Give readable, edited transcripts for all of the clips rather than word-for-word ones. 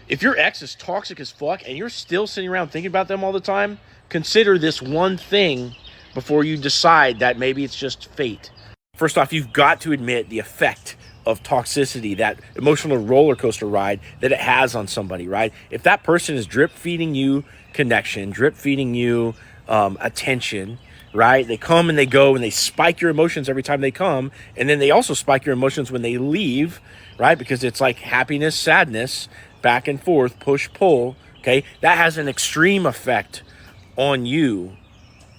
If your ex is toxic as fuck and you're still sitting around thinking about them all the time, consider this one thing before you decide that maybe it's just fate. First off, you've got to admit the effect of toxicity, that emotional roller coaster ride that it has on somebody, right? If that person is drip feeding you connection, drip feeding you attention, right? They come and they go and they spike your emotions every time they come. And then they also spike your emotions when they leave, right? Because it's like happiness, sadness, back and forth, push, pull. Okay. That has an extreme effect on you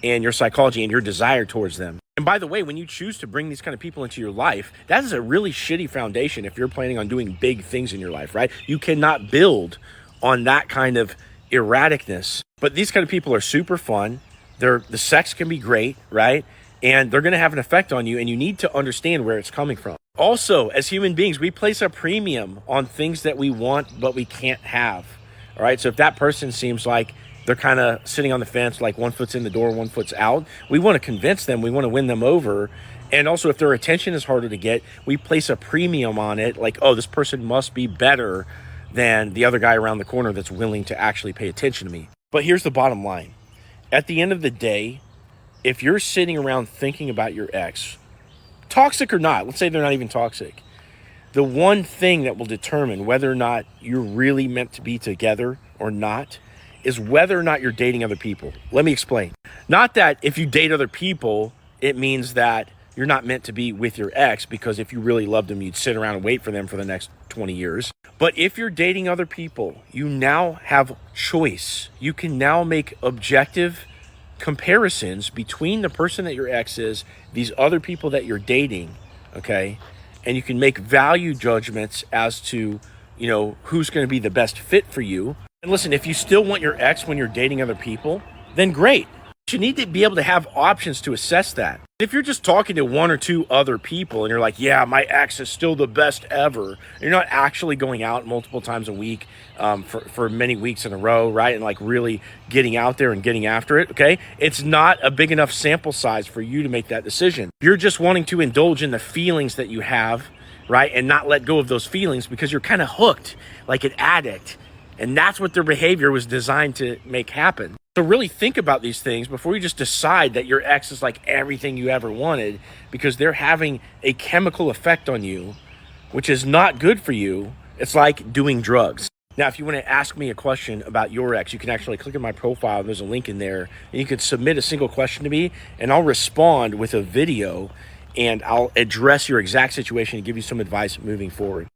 and your psychology and your desire towards them. And by the way, when you choose to bring these kind of people into your life, that is a really shitty foundation if you're planning on doing big things in your life, right? You cannot build on that kind of erraticness. But these kind of people are super fun. The sex can be great, right? And they're going to have an effect on you, and you need to understand where it's coming from. Also, as human beings, we place a premium on things that we want but we can't have. All right, so if that person seems like they're kind of sitting on the fence, like one foot's in the door, one foot's out, we want to convince them, we want to win them over. And also, if their attention is harder to get, we place a premium on it, like, oh, this person must be better than the other guy around the corner that's willing to actually pay attention to me. But here's the bottom line. At the end of the day, if you're sitting around thinking about your ex, toxic or not, let's say they're not even toxic, the one thing that will determine whether or not you're really meant to be together or not is whether or not you're dating other people. Let me explain. Not that if you date other people, it means that you're not meant to be with your ex, because if you really loved them, you'd sit around and wait for them for the next 20 years. But if you're dating other people, you now have choice. You can now make objective comparisons between the person that your ex is, these other people that you're dating, okay? And you can make value judgments as to, who's going to be the best fit for you. And listen, if you still want your ex when you're dating other people, then great. You need to be able to have options to assess that. If you're just talking to one or two other people and you're like, yeah, my ex is still the best ever, and you're not actually going out multiple times a week for many weeks in a row, right? And like really getting out there and getting after it, okay? It's not a big enough sample size for you to make that decision. You're just wanting to indulge in the feelings that you have, right? And not let go of those feelings because you're kind of hooked like an addict. And that's what their behavior was designed to make happen. So really think about these things before you just decide that your ex is like everything you ever wanted, because they're having a chemical effect on you, which is not good for you. It's like doing drugs. Now, if you want to ask me a question about your ex, you can actually click on my profile. There's a link in there, and you can submit a single question to me, and I'll respond with a video, and I'll address your exact situation and give you some advice moving forward.